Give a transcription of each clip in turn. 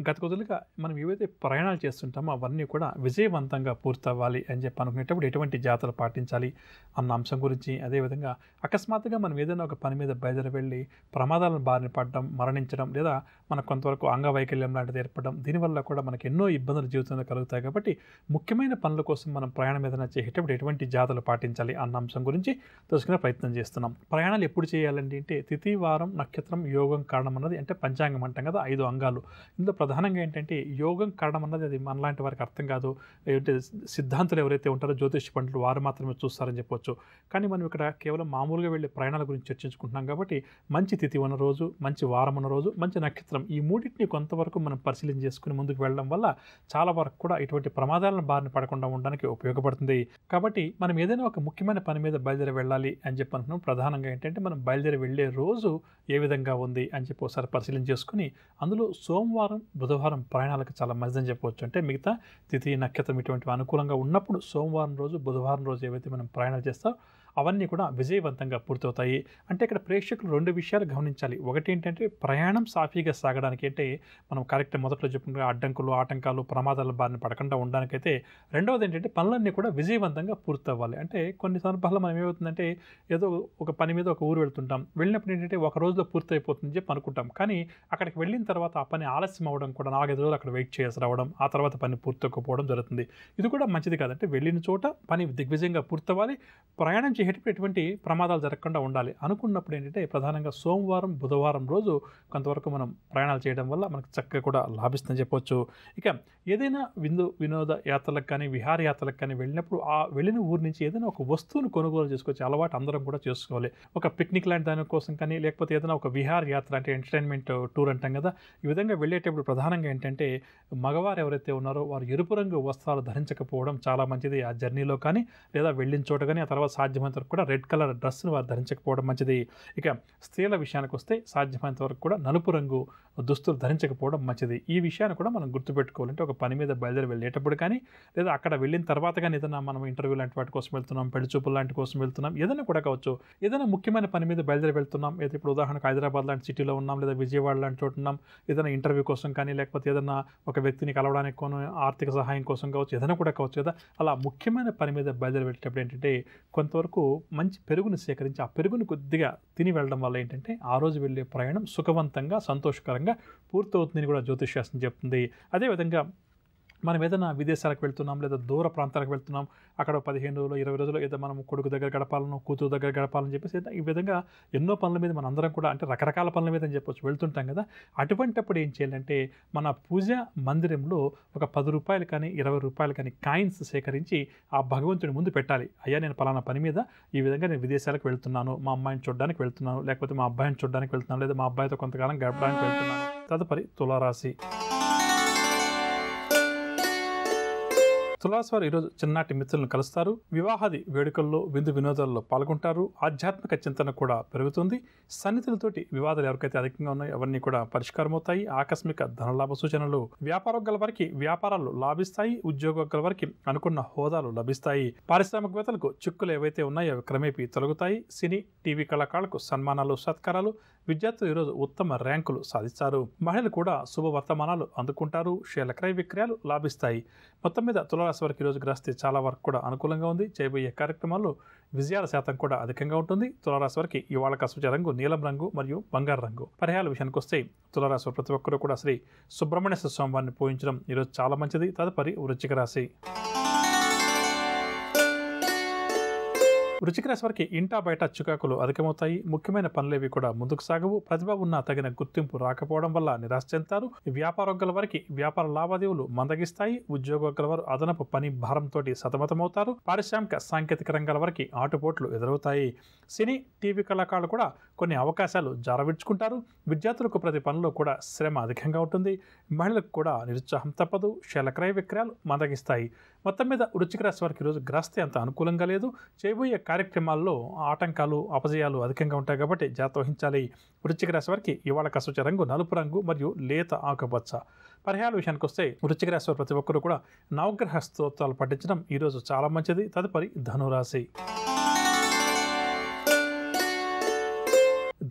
గత కొద్దిగా మనం ఏవైతే ప్రయాణాలు చేస్తుంటామో అవన్నీ కూడా విజయవంతంగా పూర్తవ్వాలి అని చెప్పి అనుకునేటప్పుడు ఎటువంటి జాగ్రత్తలు పాటించాలి అన్న అంశం గురించి, అదేవిధంగా అకస్మాత్తుగా మనం ఏదైనా ఒక పని మీద బయలుదేరి వెళ్ళి ప్రమాదాలను బారిన పడడం, మరణించడం లేదా మనకు కొంతవరకు అంగవైకల్యం లాంటిది ఏర్పడడం, దీనివల్ల కూడా మనకు ఎన్నో ఇబ్బందులు జీవితంలో కలుగుతాయి. కాబట్టి ముఖ్యమైన పనుల కోసం మనం ప్రయాణం ఏదైనా చేసేటప్పుడు ఎటువంటి జాగ్రత్తలు పాటించాలి అన్న అంశం గురించి తెలుసుకునే ప్రయత్నం చేస్తున్నాం. ప్రయాణాలు ఎప్పుడు చేయాలండి అంటే తిథి, వారం, నక్షత్రం, యోగం, కారణం అన్నది అంటే పంచాంగం అంటాం కదా, 5 అంగాలు. ఇందులో ప్రధానంగా ఏంటంటే యోగం కారణం అన్నది అది మనలాంటి వారికి అర్థం కాదు. ఏంటి సిద్ధాంతులు ఎవరైతే ఉంటారో జ్యోతిష పండితులు వారు మాత్రమే చూస్తారని చెప్పొచ్చు. కానీ మనం ఇక్కడ కేవలం మామూలుగా వెళ్ళే ప్రయాణాల గురించి చర్చించుకుంటున్నాం కాబట్టి మంచి తిథి ఉన్న రోజు, మంచి వారం ఉన్న రోజు, మంచి నక్షత్రం, ఈ మూడింటిని కొంతవరకు మనం పరిశీలన చేసుకుని ముందుకు వెళ్ళడం వల్ల చాలా వరకు కూడా ఇటువంటి ప్రమాదాలను బారిన పడకుండా ఉండడానికి ఉపయోగపడుతుంది. కాబట్టి మనం ఏదైనా ఒక ముఖ్యమైన పని మీద బయలుదేరి వెళ్ళాలి అని చెప్పి అనుకున్నాం. ప్రధానంగా ఏంటంటే మనం బయలుదేరి వెళ్ళే రోజు ఏ విధంగా ఉంది అని చెప్పి ఒకసారి పరిశీలన చేసుకుని అందులో సోమవారం, బుధవారం ప్రయాణాలకు చాలా మంచిదని చెప్పవచ్చు. అంటే మిగతా తిథి, నక్షత్రం ఇటువంటివి అనుకూలంగా ఉన్నప్పుడు సోమవారం రోజు, బుధవారం రోజు ఏవైతే మనం ప్రయాణాలు చేస్తామో అవన్నీ కూడా విజయవంతంగా పూర్తవుతాయి. అంటే ఇక్కడ ప్రేక్షకులు 2 విషయాలు గమనించాలి. ఒకటి ఏంటంటే ప్రయాణం సాఫీగా సాగడానికి అంటే మనం కరెక్ట్ మొదట్లో చెప్పుకున్న అడ్డంకులు, ఆటంకాలు, ప్రమాదాల బారిన పడకుండా ఉండడానికైతే, రెండవది ఏంటంటే పనులన్నీ కూడా విజయవంతంగా పూర్తవ్వాలి. అంటే కొన్ని సందర్భాల్లో మనం ఏమవుతుందంటే ఏదో ఒక పని మీద ఒక ఊరు వెళ్తుంటాం. వెళ్ళినప్పుడు ఏంటంటే ఒక రోజులో పూర్తి అయిపోతుందని చెప్పి అనుకుంటాం. కానీ అక్కడికి వెళ్ళిన తర్వాత ఆ పని ఆలస్యం అవ్వడం కూడా 4-5 రోజులు అక్కడ వెయిట్ చేసి రావడం, ఆ తర్వాత పని పూర్తకపోవడం జరుగుతుంది. ఇది కూడా మంచిది కాదంటే వెళ్ళిన చోట పని దిగ్విజయంగా పూర్తవ్వాలి. ప్రయాణం చేసేటప్పుడు ఎటువంటి ప్రమాదాలు జరగకుండా ఉండాలి. అనుకున్నప్పుడు ఏంటంటే ప్రధానంగా సోమవారం, బుధవారం రోజు కొంతవరకు మనం ప్రయాణాలు చేయడం వల్ల మనకు చక్కగా కూడా లాభిస్తుందని చెప్పొచ్చు. ఇక ఏదైనా వినోద యాత్రలకు కానీ, విహారయాత్రలకు కానీ వెళ్ళినప్పుడు ఆ వెళ్ళిన ఊరి నుంచి ఏదైనా ఒక వస్తువును కొనుగోలు చేసుకొచ్చే అలవాటు అందరం కూడా చేసుకోవాలి. ఒక పిక్నిక్ లాంటి దాని కోసం కానీ, లేకపోతే ఏదైనా ఒక విహారయాత్ర అంటే ఎంటర్టైన్మెంట్ టూర్ అంటాం కదా, ఈ విధంగా వెళ్ళేటప్పుడు ప్రధానంగా ఏంటంటే మగవారు ఎవరైతే ఉన్నారో వారు ఎరుపు రంగు వస్త్రాలు ధరించకపోవడం చాలా మంచిది. ఆ జర్నీలో కానీ లేదా వెళ్ళిన చోట కానీ, ఆ తర్వాత సాధ్యమైనంత వరకు కూడా రెడ్ కలర్ డ్రెస్ను వారు ధరించకపోవడం మంచిది. ఇక స్త్రీల విషయానికి వస్తే సాధ్యమైనంత వరకు కూడా నలుపు రంగు దుస్తులు ధరించకపోవడం మంచిది. ఈ విషయాన్ని కూడా మనం గుర్తుపెట్టుకోవాలంటే ఒక పని మీద బయలుదేరి వెళ్ళేటప్పుడు కానీ, లేదా అక్కడ వెళ్ళిన తర్వాత కానీ ఏదైనా మనం ఇంటర్వ్యూ లాంటి వాటి కోసం వెళ్తున్నాం, పెళ్లి చూపులు లాంటి కోసం వెళ్తున్నాం, ఏదైనా కూడా కావచ్చు, ఏదైనా ముఖ్యమైన పని మీద బయలుదేరి వెళ్తున్నాం, ఏదో ఇప్పుడు ఉదాహరణకు హైదరాబాద్ లాంటి సిటీలో ఉన్నాం, లేదా విజయవాడ లాంటి చోటు ఉన్నాం, ఏదైనా ఇంటర్వ్యూ కోసం కానీ, లేకపోతే ఏదైనా ఒక వ్యక్తిని కలవడానికి కొన్ని ఆర్థిక సహాయం కోసం కావచ్చు, ఏదైనా కూడా కావచ్చు కదా, అలా ముఖ్యమైన పని మీద బయలుదేరి వెళ్ళేటప్పుడు ఏంటంటే కొంతవరకు మంచి పెరుగుని సేకరించి ఆ పెరుగుని కొద్దిగా తిని వెళ్ళడం వల్ల ఏంటంటే ఆ రోజు వెళ్ళే ప్రయాణం సుఖవంతంగా, సంతోషకరంగా పూర్తవుతుందని కూడా జ్యోతిష్ శాస్త్రం చెప్తుంది. అదేవిధంగా మనం ఏదైనా విదేశాలకు వెళ్తున్నాం, లేదా దూర ప్రాంతాలకు వెళ్తున్నాం, అక్కడ 15 రోజులు, 20 రోజులు ఏదో మనం కొడుకు దగ్గర గడపాలను, కూతురు దగ్గర గడపాలని చెప్పేసి ఈ విధంగా ఎన్నో పనుల మీద మన అందరం కూడా అంటే రకరకాల పనుల మీద అని చెప్పొచ్చు వెళ్తుంటాం కదా. అటువంటప్పుడు ఏం చేయాలంటే మన పూజ మందిరంలో ఒక ₹10 కానీ, ₹20 కానీ కాయిన్స్ సేకరించి ఆ భగవంతుడి ముందు పెట్టాలి. అయ్యా నేను పలానా పని మీద ఈ విధంగా నేను విదేశాలకు వెళ్తున్నాను, మా అమ్మాయిని చూడడానికి వెళ్తున్నాను, లేకపోతే మా అబ్బాయిని చూడడానికి వెళ్తున్నాను, లేదా మా అబ్బాయితో కొంతకాలం గడపడానికి వెళ్తున్నాను. తదుపరి తులారాశి. తులారాశి వారు ఈరోజు చిన్ననాటి మిత్రులను కలుస్తారు. వివాహాది వేడుకల్లో, విందు వినోదాల్లో పాల్గొంటారు. ఆధ్యాత్మిక చింతన కూడా పెరుగుతుంది. సన్నిహితులతోటి వివాదాలు ఎవరికైతే అధికంగా ఉన్నాయో అవన్నీ కూడా పరిష్కారం అవుతాయి. ఆకస్మిక ధనలాభ సూచనలు. వ్యాపారోగ్యాల వారికి వ్యాపారాలు లాభిస్తాయి. ఉద్యోగోగ్యాల వారికి అనుకున్న హోదాలు లభిస్తాయి. పారిశ్రామికవేత్తలకు చిక్కులు ఏవైతే ఉన్నాయో అవి క్రమేపీ తొలగుతాయి. సినీ, టీవీ కళాకారులకు సన్మానాలు, సత్కారాలు. విద్యార్థులు ఈరోజు ఉత్తమ ర్యాంకులు సాధిస్తారు. మహిళలు కూడా శుభవర్తమానాలు అందుకుంటారు. షేర్ల క్రయ విక్రయాలు లాభిస్తాయి. మొత్తం మీద తులారాశి వారికి ఈరోజు గ్రహిస్తే చాలా వరకు కూడా అనుకూలంగా ఉంది. చేయబోయే కార్యక్రమాల్లో విజయాల శాతం కూడా అధికంగా ఉంటుంది. తులారాశి వారికి ఇవాళ కసూచే రంగు నీలం రంగు మరియు బంగారు రంగు. పరిహారాల విషయానికి వస్తే తులారాశి వారు ప్రతి ఒక్కరూ కూడా శ్రీ సుబ్రహ్మణ్య స్వామివారిని పూజించడం ఈరోజు చాలా మంచిది. తదుపరి వృశ్చిక రాశి. వృశ్చిక రాశి వారికి ఇంటా బయట చికాకులు అధికమవుతాయి. ముఖ్యమైన పనులేవి కూడా ముందుకు సాగవు. ప్రతిభ ఉన్న తగిన గుర్తింపు రాకపోవడం వల్ల నిరాశ చెందుతారు. వ్యాపారోగ్యాల వారికి వ్యాపార లావాదేవీలు మందగిస్తాయి. ఉద్యోగోగ్యాల వారు అదనపు పని భారంతో సతమతమవుతారు. పారిశ్రామిక సాంకేతిక రంగాల వారికి ఆటుపోట్లు ఎదురవుతాయి. సినీ, టీవీ కళాకారులు కూడా కొన్ని అవకాశాలు జారవిడ్చుకుంటారు. విద్యార్థులకు ప్రతి పనిలో కూడా శ్రమ అధికంగా ఉంటుంది. మహిళలకు కూడా నిరుత్సాహం తప్పదు. షేర్ల క్రయ విక్రయాలు మందగిస్తాయి. మొత్తం మీద వృశ్చిక రాశి వారికి ఈరోజు గ్రస్తే అంత అనుకూలంగా లేదు. చేయబోయే కార్యక్రమాల్లో ఆటంకాలు, అపజయాలు అధికంగా ఉంటాయి కాబట్టి జాగ్రత్త వహించాలి. వృశ్చిక రాశి వారికి ఇవాళ కసూచే రంగు నలుపు రంగు మరియు లేత ఆకుపచ్చ. పరిహారాల విషయానికి వస్తే వృశ్చిక రాశి వారు ప్రతి ఒక్కరూ కూడా నవగ్రహ స్తోత్రాలు పఠించడం ఈరోజు చాలా మంచిది. తదుపరి ధనురాశి.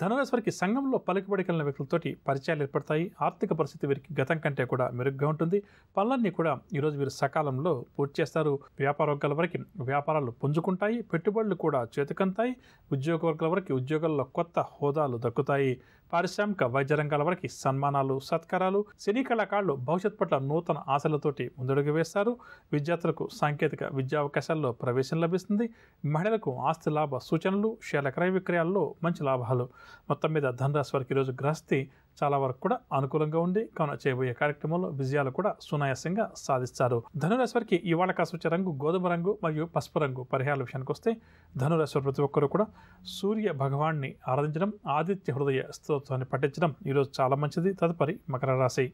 ధనురాశి వారికి సంఘంలో పలుకుబడి కలిగిన వ్యక్తులతోటి పరిచయాలు ఏర్పడతాయి. ఆర్థిక పరిస్థితి వీరికి గతం కంటే కూడా మెరుగ్గా ఉంటుంది. పనులన్నీ కూడా ఈరోజు వీరు సకాలంలో పూర్తి చేస్తారు. వ్యాపార వర్గాల వరకు వ్యాపారాలు పుంజుకుంటాయి. పెట్టుబడులు కూడా చేతికంతాయి. ఉద్యోగ వర్గాల వరకు ఉద్యోగాల్లో కొత్త హోదాలు దక్కుతాయి. పారిశ్రామిక వైద్య రంగాల వరకు సన్మానాలు, సత్కారాలు. సినీ కళాకారులు భవిష్యత్ పట్ల నూతన ఆశలతోటి ముందడుగు వేస్తారు. విద్యార్థులకు సాంకేతిక విద్యా అవకాశాల్లో ప్రవేశం లభిస్తుంది. మహిళలకు ఆస్తి లాభ సూచనలు, షేర్ల క్రయ విక్రయాల్లో మంచి లాభాలు. మొత్తం మీద ధనురాశి వారికి ఈరోజు గ్రహస్థితి చాలా వరకు కూడా అనుకూలంగా ఉంది. కావున చేయబోయే కార్యక్రమంలో విజయాలు కూడా సునాయాసంగా సాధిస్తారు. ధనురాశి వారికి ఇవాళ కాసొచ్చే రంగు గోధుమ రంగు మరియు పసుపు రంగు. పరిహారాల విషయానికి వస్తే ధనురాశి వారు ప్రతి ఒక్కరూ కూడా సూర్య భగవాన్ని ఆరాధించడం, ఆదిత్య హృదయ స్తోత్రాన్ని పఠించడం ఈరోజు చాలా మంచిది. తదుపరి మకర రాశి.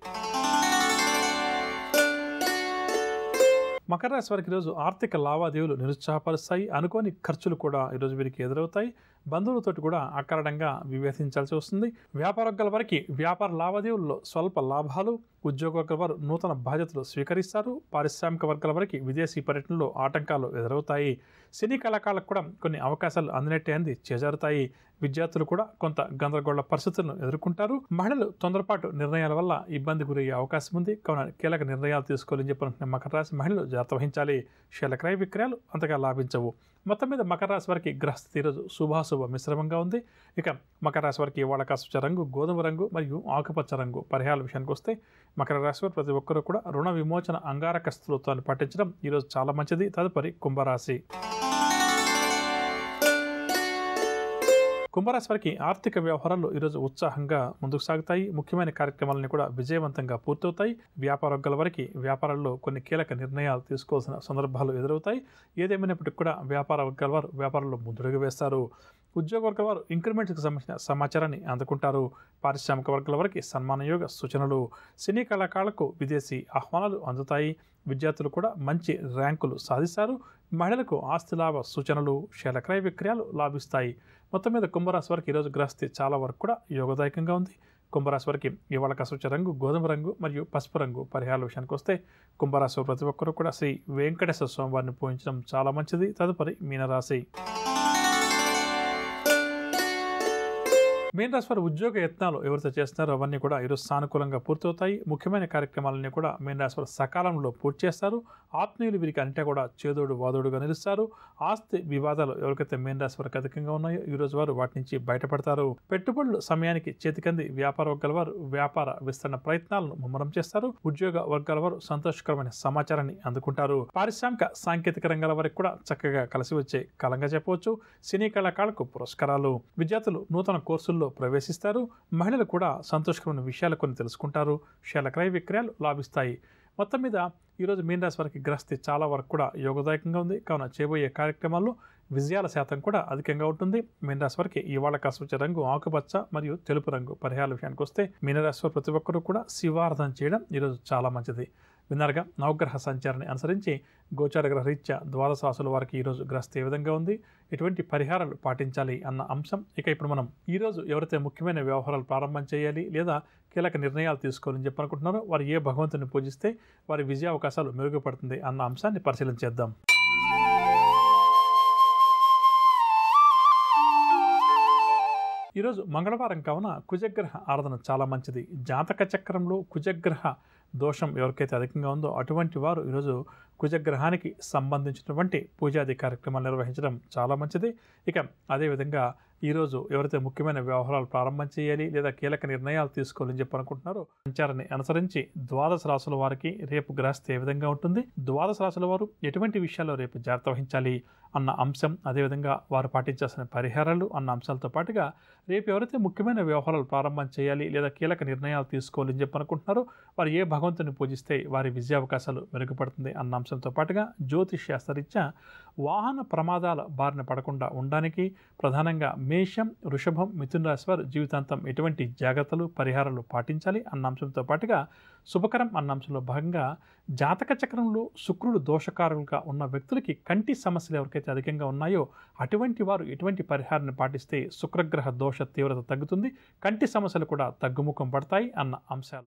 మకర రాశి వారికి ఈరోజు ఆర్థిక లావాదేవీలు నిరుత్సాహపరుస్తాయి. అనుకోని ఖర్చులు కూడా ఈరోజు వీరికి ఎదురవుతాయి. బంధువులతోటి కూడా అకారణంగా వివేచించాల్సి వస్తుంది. వ్యాపార వర్గాల వారికి వ్యాపార లావాదేవీల్లో స్వల్ప లాభాలు. ఉద్యోగ వర్గాల వారు నూతన బాధ్యతలు స్వీకరిస్తారు. పారిశ్రామిక వర్గాల వారికి విదేశీ పర్యటనలో ఆటంకాలు ఎదురవుతాయి. సినీ కళాకారులకు కూడా కొన్ని అవకాశాలు అందినట్టే అంది చేజారుతాయి. విద్యార్థులు కూడా కొంత గందరగోళ పరిస్థితులను ఎదుర్కొంటారు. మహిళలు తొందరపాటు నిర్ణయాల వల్ల ఇబ్బంది గురయ్యే అవకాశం ఉంది. కావున కీలక నిర్ణయాలు తీసుకోవాలని చెప్పనుకున్న మకర రాశి మహిళలు జాగ్రత్త వహించాలి. షేర్ల క్రయ విక్రయాలు అంతగా లాభించవు. మొత్తం మీద మకర రాశి వారికి గ్రహస్థితి ఈరోజు శుభాశుభ మిశ్రమంగా ఉంది. ఇక మకర రాశి వారికి ఇవాళ కాసొచ్చే రంగు గోధుమ రంగు మరియు ఆకుపచ్చ రంగు. పరిహారాల విషయానికి వస్తే మకర రాశి వారు ప్రతి ఒక్కరూ కూడా రుణ విమోచన అంగారక స్తోత్రాన్ని పాటించడం ఈరోజు చాలా మంచిది. తదుపరి కుంభరాశి. కుంభరాశి వారికి ఆర్థిక వ్యవహారాలు ఈరోజు ఉత్సాహంగా ముందుకు సాగుతాయి. ముఖ్యమైన కార్యక్రమాలన్నీ కూడా విజయవంతంగా పూర్తవుతాయి. వ్యాపార వర్గాల వారికి వ్యాపారాల్లో కొన్ని కీలక నిర్ణయాలు తీసుకోవాల్సిన సందర్భాలు ఎదురవుతాయి. ఏదేమైనప్పటికీ కూడా వ్యాపార వర్గాల వారు వ్యాపారంలో ముందడుగు వేస్తారు. ఉద్యోగ వర్గాల వారు ఇంక్రిమెంట్స్కి సంబంధించిన సమాచారాన్ని అందుకుంటారు. పారిశ్రామిక వర్గాల వారికి సన్మాన యోగ సూచనలు. సినీ కళాకారులకు విదేశీ ఆహ్వానాలు అందుతాయి. విద్యార్థులు కూడా మంచి ర్యాంకులు సాధిస్తారు. మహిళలకు ఆస్తి లాభ సూచనలు, షేర్ల క్రయ విక్రయాలు లాభిస్తాయి. మొత్తం మీద కుంభరాశి వారికి ఈరోజు గ్రహస్థితి చాలా వరకు కూడా యోగదాయకంగా ఉంది. కుంభరాశి వారికి ఇవాళ కాసొచ్చే రంగు గోధుమ రంగు మరియు పసుపు రంగు. పరిహారాల విషయానికి వస్తే కుంభరాశి ప్రతి ఒక్కరూ కూడా శ్రీ వెంకటేశ్వర స్వామి వారిని పూజించడం చాలా మంచిది. తదుపరి మీనరాశి. మీన రాశి వారు ఉద్యోగ యత్నాలు ఎవరైతే చేస్తున్నారో అవన్నీ కూడా ఈరోజు సానుకూలంగా పూర్తవుతాయి. ముఖ్యమైన కార్యక్రమాలన్నీ కూడా మీన రాశి వారు సకాలంలో పూర్తి చేస్తారు. ఆత్మీయులు వీరికి అంటే కూడా చేదోడు వాదోడుగా నిలుస్తారు. ఆస్తి వివాదాలు ఎవరికైతే మీన రాశి వారికి అధికంగా ఉన్నాయో ఈరోజు వారు వాటి నుంచి బయటపడతారు. పెట్టుబడులు సమయానికి చేతికంది వ్యాపార వర్గాల వారు వ్యాపార విస్తరణ ప్రయత్నాలను ముమ్మరం చేస్తారు. ఉద్యోగ వర్గాల వారు సంతోషకరమైన సమాచారాన్ని అందుకుంటారు. పారిశ్రామిక సాంకేతిక రంగాల వారికి కూడా చక్కగా కలిసి వచ్చే కాలంగా చెప్పవచ్చు. సినీ కళాకారులకు పురస్కారాలు. విద్యార్థులు నూతన కోర్సుల్లో ప్రవేశిస్తారు. మహిళలు కూడా సంతోషకరమైన విషయాలు కొన్ని తెలుసుకుంటారు. షేర్ల క్రయ విక్రయాలు లాభిస్తాయి. మొత్తం మీద ఈరోజు మీన రాశి వారికి గ్రహస్థితి చాలా వరకు కూడా యోగదాయకంగా ఉంది. కావున చేయబోయే కార్యక్రమాల్లో విజయాల శాతం కూడా అధికంగా ఉంటుంది. మీన రాశి వారికి ఇవాళ కాసొచ్చే రంగు ఆకుపచ్చ మరియు తెలుపు రంగు. పరిహారాల విషయానికి వస్తే మీన రాశి వారు ప్రతి ఒక్కరూ కూడా శివారాధన చేయడం ఈరోజు చాలా మంచిది. విన్నారుగా నవగ్రహ సంచారాన్ని అనుసరించి గోచార గ్రహ రీత్యా ద్వాదశ రాశుల వారికి ఈరోజు గ్రహస్థితి ఏ విధంగా ఉంది, ఎటువంటి పరిహారాలు పాటించాలి అన్న అంశం. ఇక ఇప్పుడు మనం ఈరోజు ఎవరైతే ముఖ్యమైన వ్యవహారాలు ప్రారంభం చేయాలి లేదా కీలక నిర్ణయాలు తీసుకోవాలని చెప్పనుకుంటున్నారో వారు ఏ భగవంతుని పూజిస్తే వారి విజయ అవకాశాలు మెరుగుపడుతుంది అన్న అంశాన్ని పరిశీలించేద్దాం. ఈరోజు మంగళవారం కావున కుజగ్రహ ఆరాధన చాలా మంచిది. జాతక చక్రంలో కుజగ్రహ దోషం ఎవరికైతే అధికంగా ఉందో అటువంటి వారు ఈరోజు కుజగ్రహానికి సంబంధించినటువంటి పూజాది కార్యక్రమాలు నిర్వహించడం చాలా మంచిది. ఇక అదేవిధంగా ఈరోజు ఎవరైతే ముఖ్యమైన వ్యవహారాలు ప్రారంభం చేయాలి లేదా కీలక నిర్ణయాలు తీసుకోవాలని చెప్పి అనుకుంటున్నారో సంచారాన్ని అనుసరించి ద్వాదశ రాశుల వారికి రేపు గ్రహస్థితి ఏ విధంగా ఉంటుంది, ద్వాదశ రాశుల వారు ఎటువంటి విషయాల్లో రేపు జాగ్రత్త వహించాలి అన్న అంశం, అదేవిధంగా వారు పాటించాల్సిన పరిహారాలు అన్న అంశాలతో పాటుగా రేపు ఎవరైతే ముఖ్యమైన వ్యవహారాలు ప్రారంభం చేయాలి లేదా కీలక నిర్ణయాలు తీసుకోవాలని చెప్పి అనుకుంటున్నారో వారు ఏ భగవంతుని పూజిస్తే వారి విజయావకాశాలు మెరుగుపడుతుంది అన్న అంశంతో పాటుగా జ్యోతిష్ శాస్త్రరీత్యా వాహన ప్రమాదాల బారిన పడకుండా ఉండడానికి ప్రధానంగా మేషం, వృషభం, మిథున రాశి వారు జీవితాంతం ఎటువంటి జాగ్రత్తలు పరిహారాలు పాటించాలి అన్న అంశంతో పాటుగా శుభకరం అన్న అంశంలో భాగంగా జాతక చక్రంలో శుక్రుడు దోషకారులుగా ఉన్న వ్యక్తులకి కంటి సమస్యలు ఎవరికైతే అధికంగా ఉన్నాయో అటువంటి వారు ఎటువంటి పరిహారాన్ని పాటిస్తే శుక్రగ్రహ దోష తీవ్రత తగ్గుతుంది, కంటి సమస్యలు కూడా తగ్గుముఖం పడతాయి అన్న అంశాలు.